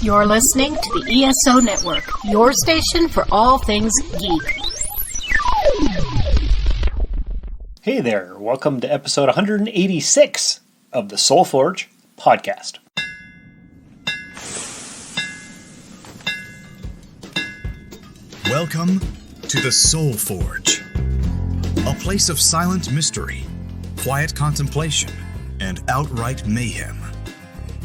You're listening to the ESO Network, your station for all things geek. Hey there, welcome to episode 186 of the Soul Forge podcast. Welcome to the Soul Forge, a place of silent mystery, quiet contemplation, and outright mayhem.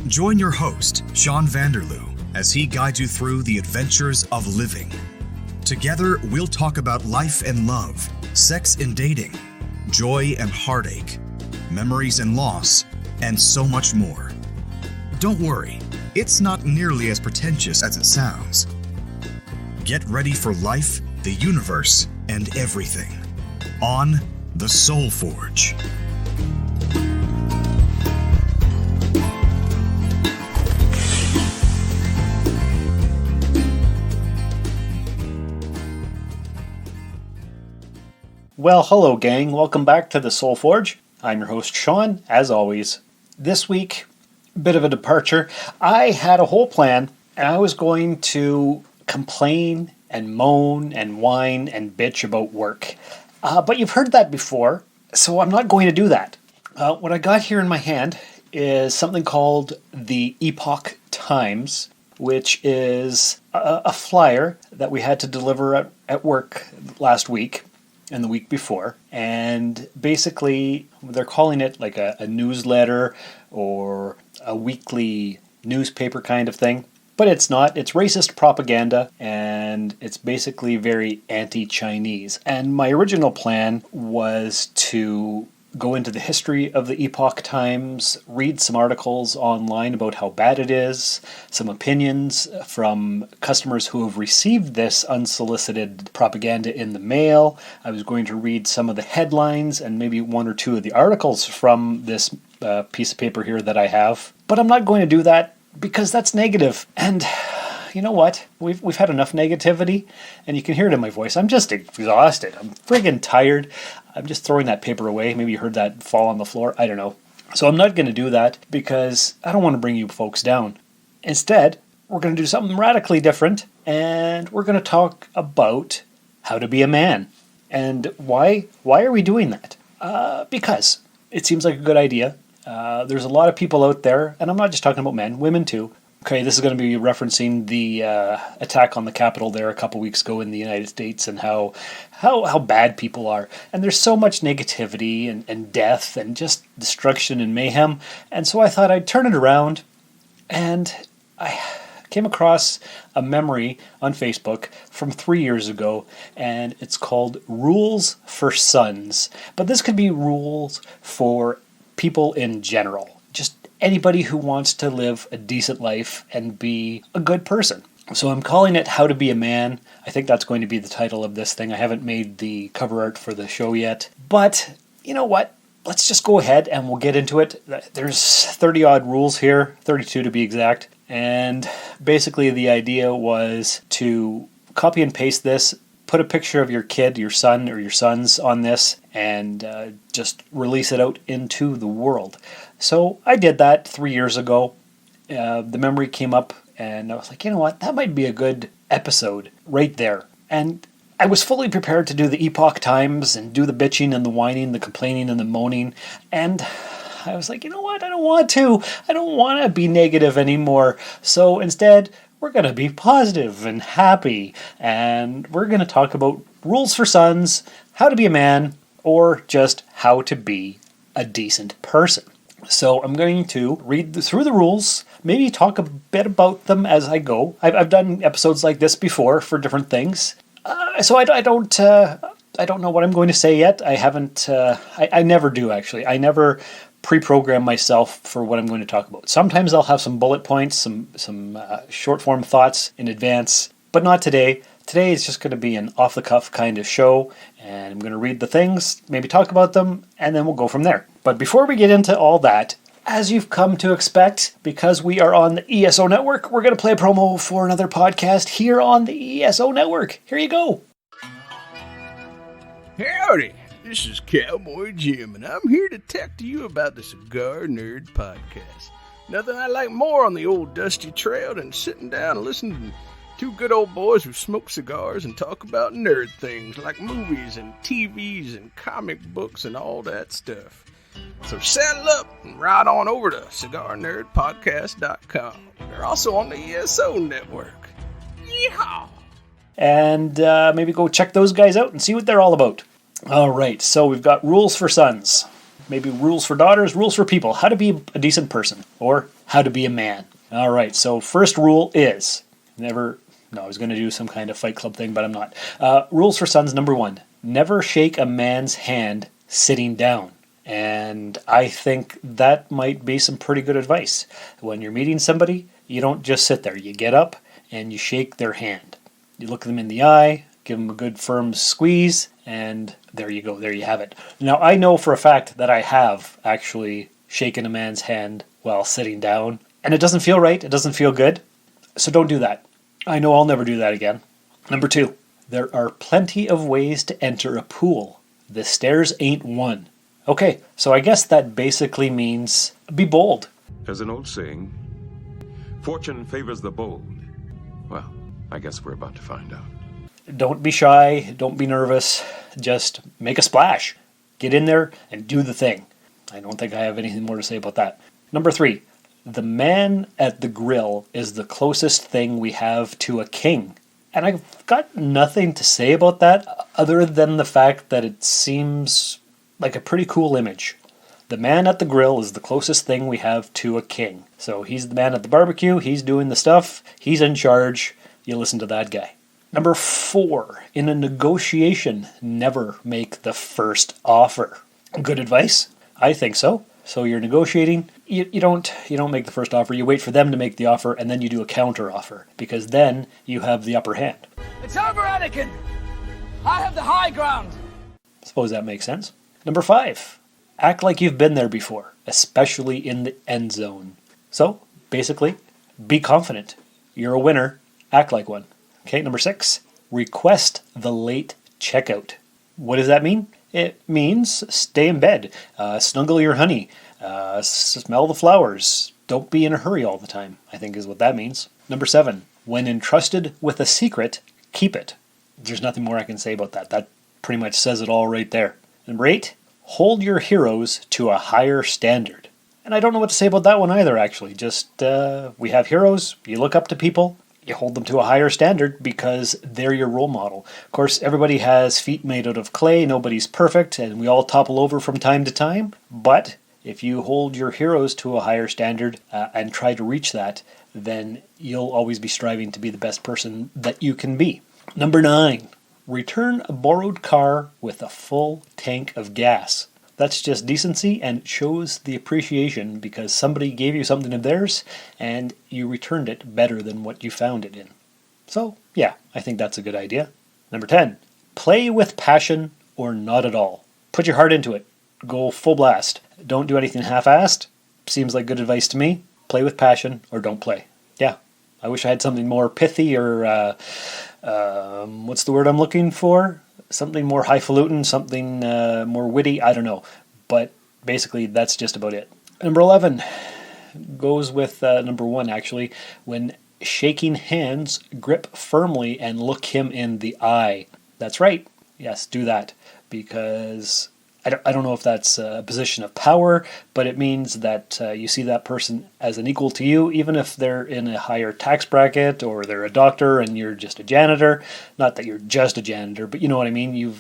Join your host, Sean Vanderloo, as he guides you through the adventures of living. Together, we'll talk about life and love, sex and dating, joy and heartache, memories and loss, and so much more. Don't worry, it's not nearly as pretentious as it sounds. Get ready for life, the universe, and everything on the Soul Forge. Well, hello gang, welcome back to the Soul Forge. I'm your host Sean, as always. This week, bit of a departure. I had a whole plan, and I was going to complain and moan and whine and bitch about work. But you've heard that before, so I'm not going to do that. What I got here in my hand is something called the Epoch Times, which is a flyer that we had to deliver at work last week and the week before. And basically, they're calling it like a newsletter or a weekly newspaper kind of thing. But it's not. It's racist propaganda, and it's basically very anti-Chinese. And my original plan was to go into the history of the Epoch Times, read some articles online about how bad it is, some opinions from customers who have received this unsolicited propaganda in the mail. I was going to read some of the headlines and maybe one or two of the articles from this piece of paper here that I have. But I'm not going to do that because that's negative. And you know what? We've had enough negativity, and you can hear it in my voice. I'm just exhausted. I'm friggin' tired. I'm just throwing that paper away. Maybe you heard that fall on the floor. I don't know. So I'm not going to do that because I don't want to bring you folks down. Instead, we're going to do something radically different, and we're going to talk about how to be a man. And why are we doing that? Because it seems like a good idea. There's a lot of people out there, and I'm not just talking about men, women too. Okay, this is going to be referencing the attack on the Capitol there a couple weeks ago in the United States and how bad people are. And there's so much negativity and death and just destruction and mayhem. And so I thought I'd turn it around, and I came across a memory on Facebook from 3 years ago, and it's called Rules for Sons. But this could be rules for people in general. Just anybody who wants to live a decent life and be a good person. So I'm calling it How to Be a Man. I think that's going to be the title of this thing. I haven't made the cover art for the show yet. But you know what? Let's just go ahead and we'll get into it. There's 30 odd rules here, 32 to be exact. And basically the idea was to copy and paste this, put a picture of your kid, your son or your sons on this, and just release it out into the world. So I did that 3 years ago. The memory came up, and I was like, you know what? That might be a good episode right there. And I was fully prepared to do the Epoch Times and do the bitching and the whining, the complaining and the moaning. And I was like, you know what? I don't want to. I don't want to be negative anymore. So instead, we're going to be positive and happy. And we're going to talk about rules for sons, how to be a man, or just how to be a decent person. So I'm going to read through the rules, maybe talk a bit about them as I go. I've done episodes like this before for different things. So I don't know what I'm going to say yet. I haven't, I never do actually. I never pre-program myself for what I'm going to talk about. Sometimes I'll have some bullet points, some short form thoughts in advance, but not today. Today is just going to be an off-the-cuff kind of show, and I'm going to read the things, maybe talk about them, and then we'll go from there. But before we get into all that, as you've come to expect, because we are on the ESO Network, we're going to play a promo for another podcast here on the ESO Network. Here you go. Howdy, this is Cowboy Jim, and I'm here to talk to you about the Cigar Nerd Podcast. Nothing I like more on the old dusty trail than sitting down and listening to two good old boys who smoke cigars and talk about nerd things like movies and TVs and comic books and all that stuff. So saddle up and ride on over to CigarNerdPodcast.com. They're also on the ESO network. Yeehaw! And maybe go check those guys out and see what they're all about. All right, so we've got rules for sons, maybe rules for daughters, rules for people, how to be a decent person, or how to be a man. All right, so first rule is I was going to do some kind of Fight Club thing, but I'm not. Rules for sons, number 1, never shake a man's hand sitting down. And I think that might be some pretty good advice. When you're meeting somebody, you don't just sit there. You get up and you shake their hand. You look them in the eye, give them a good firm squeeze, and there you go. There you have it. Now, I know for a fact that I have actually shaken a man's hand while sitting down, and it doesn't feel right. It doesn't feel good. So don't do that. I know I'll never do that again. Number 2, there are plenty of ways to enter a pool. The stairs ain't one. Okay, so I guess that basically means be bold. There's an old saying, fortune favors the bold. Well, I guess we're about to find out. Don't be shy, don't be nervous, just make a splash. Get in there and do the thing. I don't think I have anything more to say about that. Number 3, the man at the grill is the closest thing we have to a king. And I've got nothing to say about that other than the fact that it seems like a pretty cool image. The man at the grill is the closest thing we have to a king. So he's the man at the barbecue, he's doing the stuff, he's in charge, you listen to that guy. Number 4, in a negotiation, never make the first offer. Good advice? I think so. So you're negotiating, you don't make the first offer, you wait for them to make the offer, and then you do a counter offer, because then you have the upper hand. It's over, Anakin! I have the high ground! Suppose that makes sense. Number 5, act like you've been there before, especially in the end zone. So, basically, be confident. You're a winner, act like one. Okay, number 6, request the late checkout. What does that mean? It means stay in bed, snuggle your honey, smell the flowers. Don't be in a hurry all the time, I think is what that means. Number 7, when entrusted with a secret, keep it. There's nothing more I can say about that. That pretty much says it all right there. Number 8, hold your heroes to a higher standard. And I don't know what to say about that one either, actually. Just, we have heroes, you look up to people, you hold them to a higher standard because they're your role model. Of course, everybody has feet made out of clay, nobody's perfect, and we all topple over from time to time. But if you hold your heroes to a higher standard and try to reach that, then you'll always be striving to be the best person that you can be. Number 9. Return a borrowed car with a full tank of gas. That's just decency, and it shows the appreciation because somebody gave you something of theirs and you returned it better than what you found it in. So, yeah, I think that's a good idea. Number 10. Play with passion or not at all. Put your heart into it. Go full blast. Don't do anything half-assed. Seems like good advice to me. Play with passion or don't play. Yeah, I wish I had something more pithy or... what's the word I'm looking for? Something more highfalutin, something more witty, I don't know. But basically, that's just about it. Number 11 goes with number 1, actually. When shaking hands, grip firmly and look him in the eye. That's right. Yes, do that. Because I don't know if that's a position of power, but it means that you see that person as an equal to you, even if they're in a higher tax bracket or they're a doctor and you're just a janitor. Not that you're just a janitor, but you know what I mean. You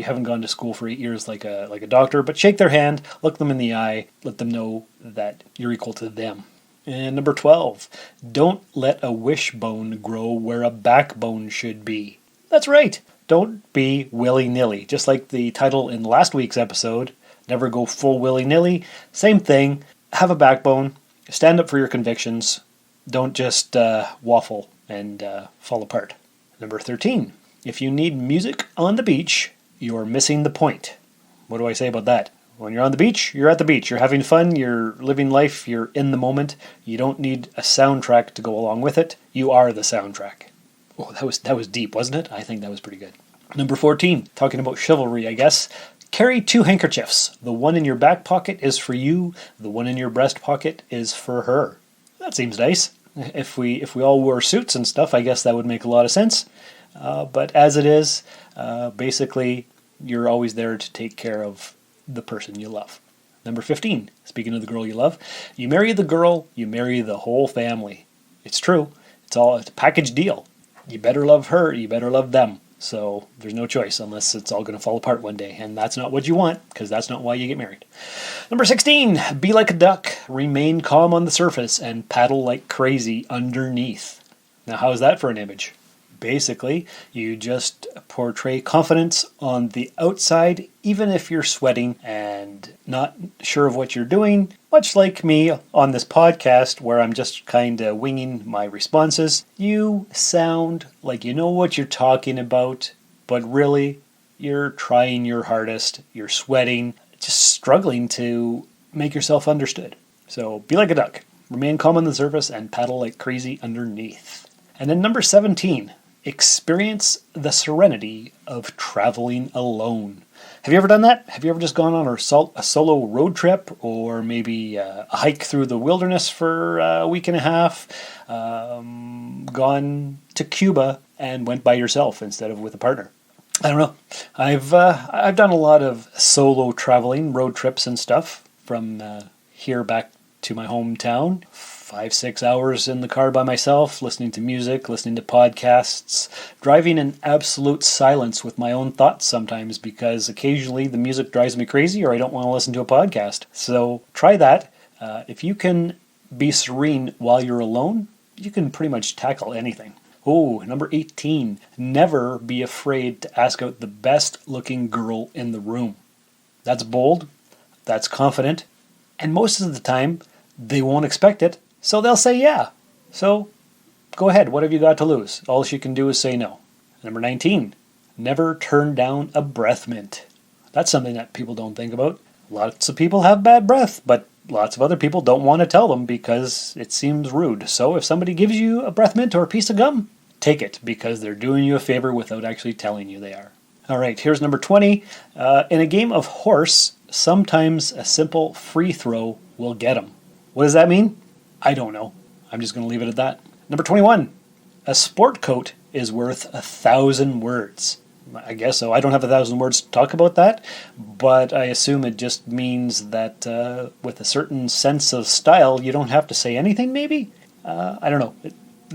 haven't gone to school for 8 years like a doctor, but shake their hand, look them in the eye, let them know that you're equal to them. And number 12, don't let a wishbone grow where a backbone should be. That's right. Don't be willy-nilly. Just like the title in last week's episode, never go full willy-nilly. Same thing. Have a backbone. Stand up for your convictions. Don't just waffle and fall apart. Number 13. If you need music on the beach, you're missing the point. What do I say about that? When you're on the beach, you're at the beach. You're having fun. You're living life. You're in the moment. You don't need a soundtrack to go along with it. You are the soundtrack. Oh, that was deep, wasn't it? I think that was pretty good. Number 14, talking about chivalry, I guess. Carry 2 handkerchiefs. The one in your back pocket is for you. The one in your breast pocket is for her. That seems nice. If we all wore suits and stuff, I guess that would make a lot of sense. But as it is, basically, you're always there to take care of the person you love. Number 15, speaking of the girl you love, you marry the girl, you marry the whole family. It's true. It's a package deal. You better love her, you better love them. So there's no choice unless it's all going to fall apart one day. And that's not what you want, because that's not why you get married. Number 16, be like a duck, remain calm on the surface, and paddle like crazy underneath. Now, how is that for an image? Basically, you just portray confidence on the outside, even if you're sweating and not sure of what you're doing, much like me on this podcast where I'm just kind of winging my responses. You sound like you know what you're talking about, but really, you're trying your hardest, you're sweating, just struggling to make yourself understood. So be like a duck, remain calm on the surface, and paddle like crazy underneath. And then number 17, experience the serenity of traveling alone. Have you ever done that? Have you ever just gone on a solo road trip, or maybe a hike through the wilderness for a week and a half, gone to Cuba and went by yourself instead of with a partner? I don't know. I've done a lot of solo traveling, road trips and stuff from here back to my hometown. 5-6 hours in the car by myself, listening to music, listening to podcasts, driving in absolute silence with my own thoughts sometimes, because occasionally the music drives me crazy or I don't want to listen to a podcast. So try that. If you can be serene while you're alone, you can pretty much tackle anything. Oh, number 18, never be afraid to ask out the best looking girl in the room. That's bold, that's confident, and most of the time they won't expect it. So they'll say yeah. So go ahead. What have you got to lose? All she can do is say no. Number 19, never turn down a breath mint. That's something that people don't think about. Lots of people have bad breath, but lots of other people don't want to tell them because it seems rude. So if somebody gives you a breath mint or a piece of gum, take it, because they're doing you a favor without actually telling you they are. All right, here's number 20. In a game of horse, sometimes a simple free throw will get them. What does that mean? I don't know. I'm just going to leave it at that. Number 21. A sport coat is worth 1,000 words. I guess so. I don't have 1,000 words to talk about that, but I assume it just means that with a certain sense of style, you don't have to say anything, maybe? I don't know.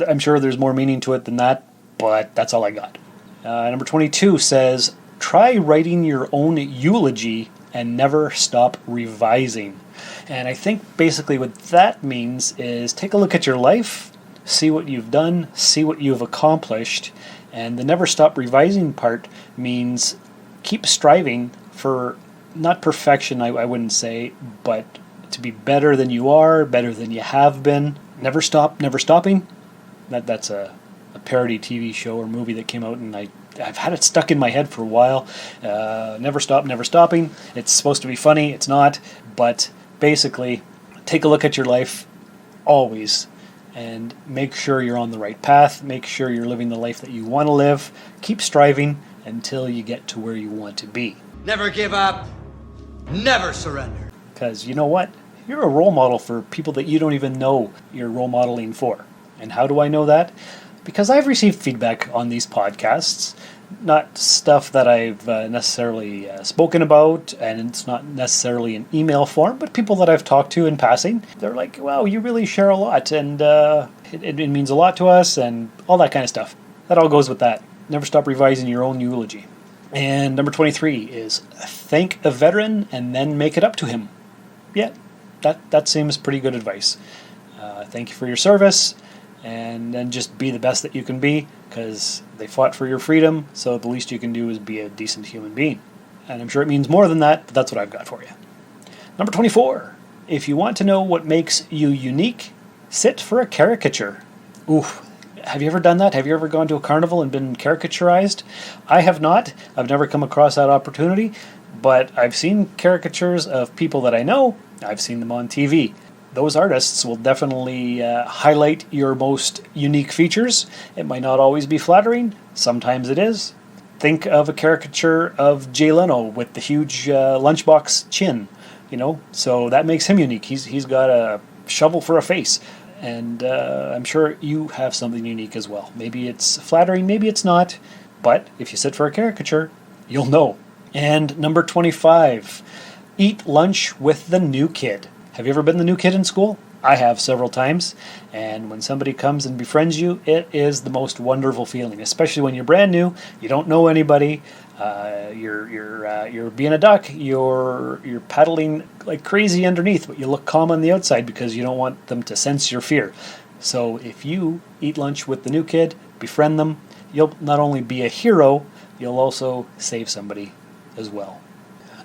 I'm sure there's more meaning to it than that, but that's all I got. Number 22 says, try writing your own eulogy and never stop revising. And I think basically what that means is take a look at your life, see what you've done, see what you've accomplished, and the never stop revising part means keep striving for, not perfection, I wouldn't say, but to be better than you are, better than you have been. Never stop, never stopping. That's a parody TV show or movie that came out, and I've had it stuck in my head for a while. Never stop, never stopping. It's supposed to be funny, it's not, but basically, take a look at your life always and make sure you're on the right path. Make sure you're living the life that you want to live. Keep striving until you get to where you want to be. Never give up. Never surrender. Because you know what? You're a role model for people that you don't even know you're role modeling for. And how do I know that? Because I've received feedback on these podcasts. Not stuff that I've necessarily spoken about, and it's not necessarily in email form, but people that I've talked to in passing, they're like, wow, you really share a lot, and it means a lot to us, and all that kind of stuff. That all goes with that. Never stop revising your own eulogy. And number 23 is thank a veteran and then make it up to him. Yeah, that seems pretty good advice. Thank you for your service, and then just be the best that you can be, because they fought for your freedom, so the least you can do is be a decent human being. And I'm sure it means more than that, but that's what I've got for you. Number 24. If you want to know what makes you unique, sit for a caricature. Ooh, have you ever done that? Have you ever gone to a carnival and been caricaturized? I have not. I've never come across that opportunity, but I've seen caricatures of people that I know. I've seen them on TV. Those artists will definitely highlight your most unique features. It might not always be flattering. Sometimes it is. Think of a caricature of Jay Leno with the huge lunchbox chin, so that makes him unique. He's got a shovel for a face. And I'm sure you have something unique as well. Maybe it's flattering, maybe it's not. But if you sit for a caricature, you'll know. And number 25, eat lunch with the new kid. Have you ever been the new kid in school? I have several times, and when somebody comes and befriends you, it is the most wonderful feeling, especially when you're brand new, you don't know anybody, you're being a duck, you're paddling like crazy underneath, but you look calm on the outside because you don't want them to sense your fear. So if you eat lunch with the new kid, befriend them, you'll not only be a hero, you'll also save somebody as well.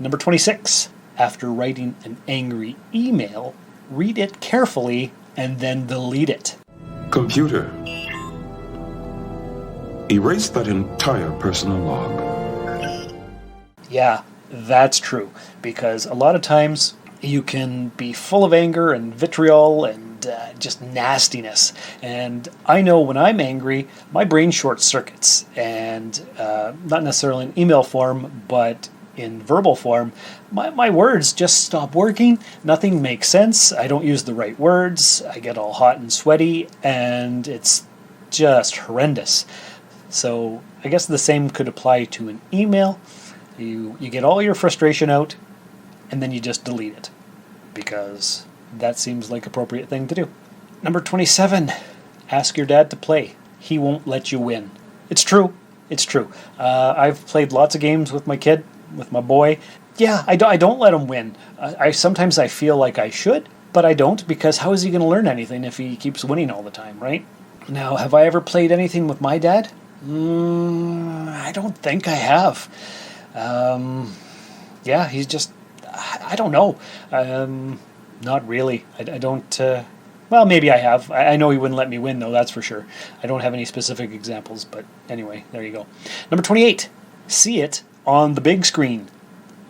Number 26, after writing an angry email, read it carefully and then delete it. Computer, erase that entire personal log. Yeah, that's true. Because a lot of times you can be full of anger and vitriol and just nastiness. And I know when I'm angry, my brain short circuits. And not necessarily in email form, but in verbal form, my words just stop working. Nothing makes sense. I don't use the right words. I get all hot and sweaty, and it's just horrendous. So I guess the same could apply to an email. You get all your frustration out, and then you just delete it, because that seems like appropriate thing to do. Number 27, ask your dad to play. He won't let you win. It's true. It's true. I've played lots of games with my kid, with my boy. Yeah, I don't let him win. Sometimes I feel like I should, but I don't, because how is he going to learn anything if he keeps winning all the time, right? Now, have I ever played anything with my dad? I don't think I have. Yeah, he's just, I don't know. Not really. I don't, well, maybe I have. I know he wouldn't let me win, though, that's for sure. I don't have any specific examples, but anyway, there you go. Number 28, see it on the big screen.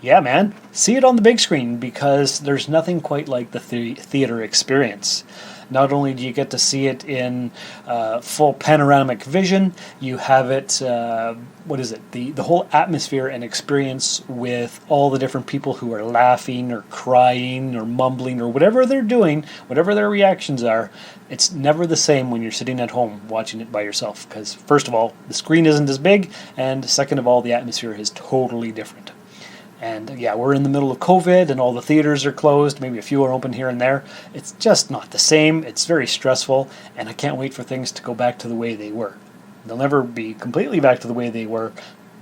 Yeah, man, see it on the big screen, because there's nothing quite like the theater experience. Not only do you get to see it in full panoramic vision, you have it, the whole atmosphere and experience with all the different people who are laughing or crying or mumbling or whatever they're doing, whatever their reactions are. It's never the same when you're sitting at home watching it by yourself, because first of all, the screen isn't as big, and second of all, the atmosphere is totally different. And yeah, we're in the middle of COVID and all the theaters are closed. Maybe a few are open here and there. It's just not the same. It's very stressful, and I can't wait for things to go back to the way they were. They'll never be completely back to the way they were,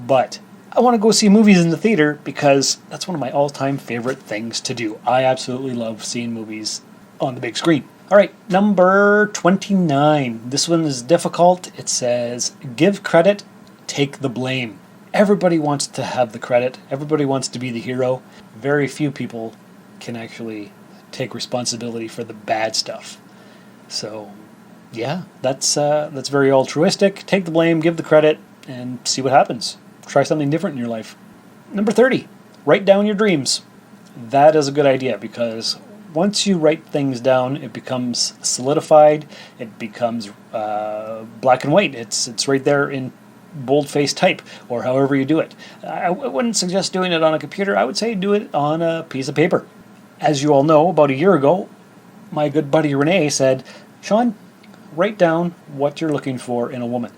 but I want to go see movies in the theater because that's one of my all-time favorite things to do. I absolutely love seeing movies on the big screen. All right, number 29. This one is difficult. It says, give credit, take the blame. Everybody wants to have the credit. Everybody wants to be the hero. Very few people can actually take responsibility for the bad stuff. So, yeah, that's very altruistic. Take the blame, give the credit, and see what happens. Try something different in your life. Number 30, write down your dreams. That is a good idea, because once you write things down, it becomes solidified. It becomes black and white. It's right there in bold-faced type, or however you do it. I wouldn't suggest doing it on a computer. I would say do it on a piece of paper. As you all know, about a year ago, my good buddy Renee said, Sean, write down what you're looking for in a woman.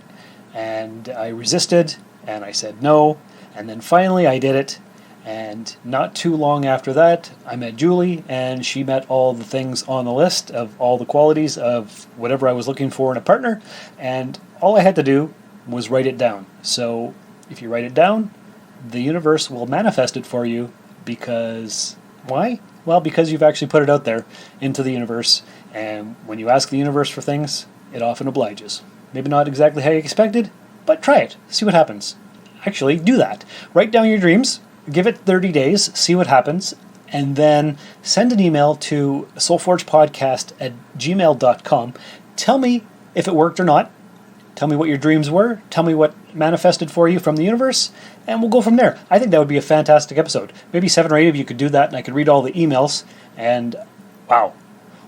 And I resisted, and I said no, and then finally I did it. And not too long after that, I met Julie, and she met all the things on the list of all the qualities of whatever I was looking for in a partner, and all I had to do was write it down. So if you write it down, the universe will manifest it for you, because why? Well, because you've actually put it out there into the universe, and when you ask the universe for things, it often obliges. Maybe not exactly how you expected, but try it. See what happens. Actually, do that. Write down your dreams, give it 30 days, see what happens, and then send an email to soulforgepodcast@gmail.com. Tell me if it worked or not. Tell me what your dreams were. Tell me what manifested for you from the universe, and we'll go from there. I think that would be a fantastic episode. Maybe 7 or 8 of you could do that, and I could read all the emails, and wow,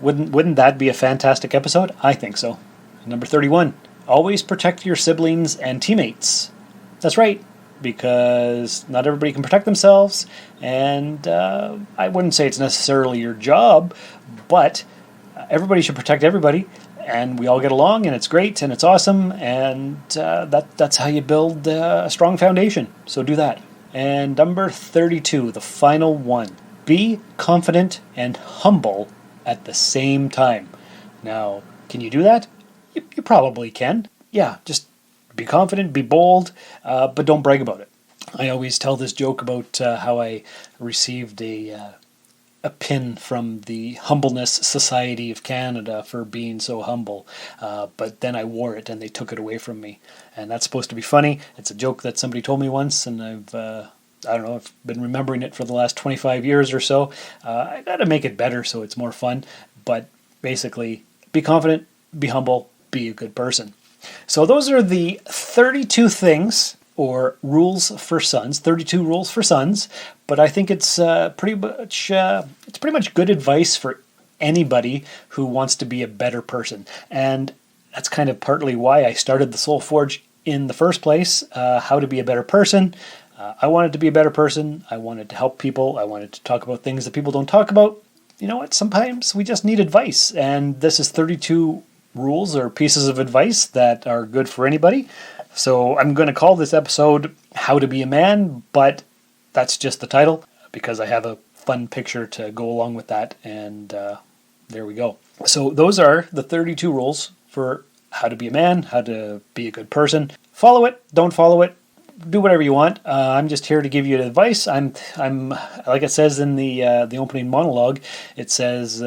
wouldn't that be a fantastic episode? I think so. Number 31, always protect your siblings and teammates. That's right, because not everybody can protect themselves, and I wouldn't say it's necessarily your job, but everybody should protect everybody, and we all get along, and it's great, and it's awesome, and that's how you build a strong foundation. So do that. And number 32, the final one. Be confident and humble at the same time. Now, can you do that? You probably can. Yeah, just be confident, be bold, but don't brag about it. I always tell this joke about how I received a pin from the Humbleness Society of Canada for being so humble, but then I wore it and they took it away from me. And that's supposed to be funny. It's a joke that somebody told me once, and I've been remembering it for the last 25 years or so. I got to make it better so it's more fun, but basically, be confident, be humble, be a good person. So those are the 32 things, or rules for sons, 32 rules for sons, but I think it's pretty much good advice for anybody who wants to be a better person. And that's kind of partly why I started the Soul Forge in the first place, how to be a better person. I wanted to be a better person. I wanted to help people. I wanted to talk about things that people don't talk about. You know what? Sometimes we just need advice, and this is 32 rules or pieces of advice that are good for anybody. So I'm going to call this episode How to Be a Man, but that's just the title because I have a fun picture to go along with that, and there we go. So those are the 32 rules for how to be a man, how to be a good person. Follow it, don't follow it, do whatever you want. I'm just here to give you advice. I'm like it says in the opening monologue, it says,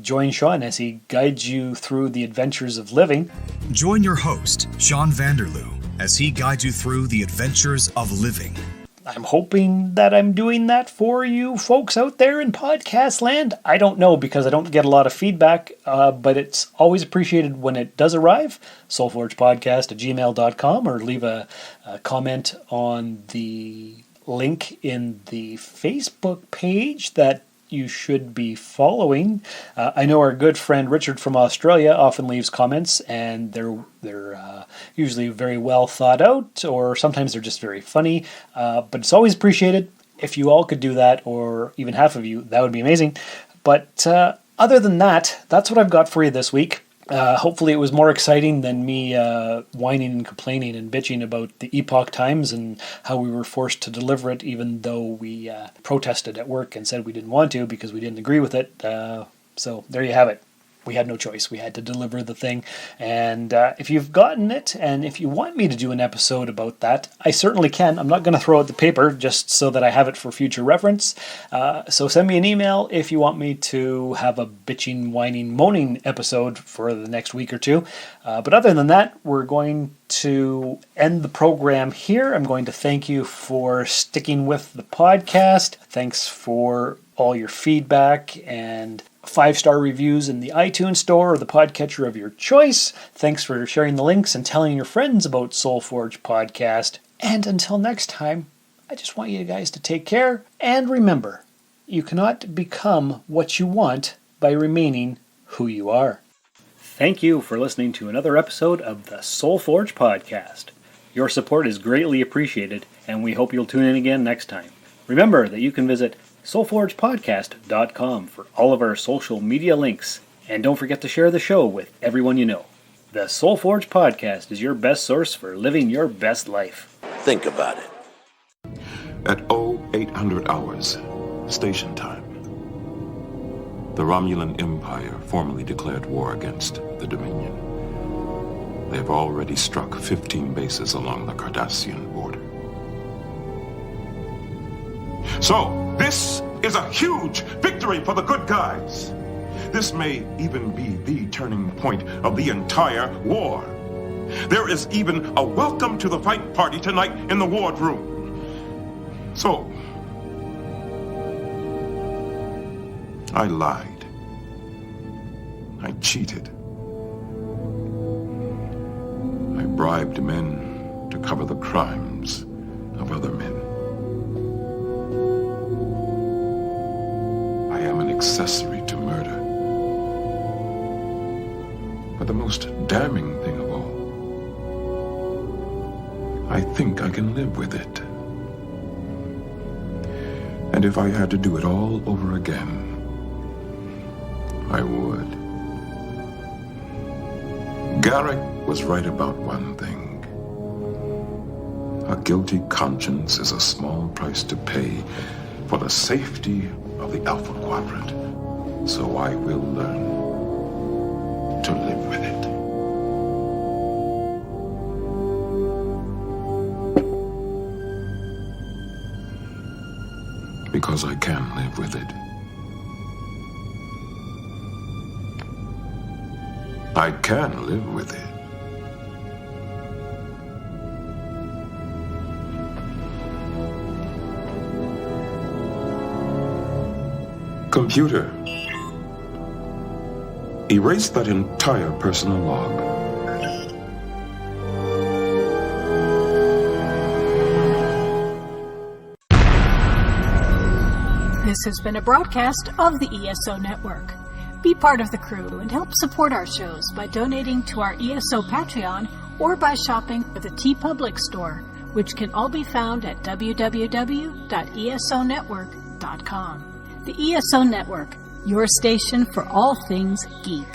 join Sean as he guides you through the adventures of living. Join your host, Sean Vanderloo, as he guides you through the adventures of living. I'm hoping that I'm doing that for you folks out there in podcast land. I don't know because I don't get a lot of feedback, but it's always appreciated when it does arrive. soulforgepodcast@gmail.com, or leave a comment on the link in the Facebook page that you should be following. I know our good friend Richard from Australia often leaves comments, and they're usually very well thought out, or sometimes they're just very funny. But it's always appreciated. If you all could do that, or even half of you, that would be amazing. But other than that, that's what I've got for you this week. Hopefully it was more exciting than me whining and complaining and bitching about the Epoch Times and how we were forced to deliver it even though we protested at work and said we didn't want to because we didn't agree with it. So there you have it. We had no choice. We had to deliver the thing. And if you've gotten it, and if you want me to do an episode about that, I certainly can. I'm not going to throw out the paper just so that I have it for future reference. So send me an email if you want me to have a bitching, whining, moaning episode for the next week or two. But other than that, we're going to end the program here. I'm going to thank you for sticking with the podcast. Thanks for all your feedback and 5-star reviews in the iTunes store or the podcatcher of your choice. Thanks for sharing the links and telling your friends about Soul Forge Podcast. And until next time, I just want you guys to take care. And remember, you cannot become what you want by remaining who you are. Thank you for listening to another episode of the Soul Forge Podcast. Your support is greatly appreciated, and we hope you'll tune in again next time. Remember that you can visit soulforgepodcast.com for all of our social media links. And don't forget to share the show with everyone you know. The Soul Forge Podcast is your best source for living your best life. Think about it. At 0800 hours, station time, the Romulan Empire formally declared war against the Dominion. They have already struck 15 bases along the Cardassian border. So, this is a huge victory for the good guys. This may even be the turning point of the entire war. There is even a welcome to the fight party tonight in the wardroom. So, I lied. I cheated. I bribed men to cover the crimes of other men. I am an accessory to murder. But the most damning thing of all, I think I can live with it. And if I had to do it all over again, I would. Garrick was right about one thing. A guilty conscience is a small price to pay for the safety of the Alpha Quadrant. So I will learn to live with it. Because I can live with it. I can live with it. Computer, erase that entire personal log. This has been a broadcast of the ESO Network. Be part of the crew and help support our shows by donating to our ESO Patreon or by shopping for the TeePublic store, which can all be found at www.esonetwork.com. The ESO Network, your station for all things geek.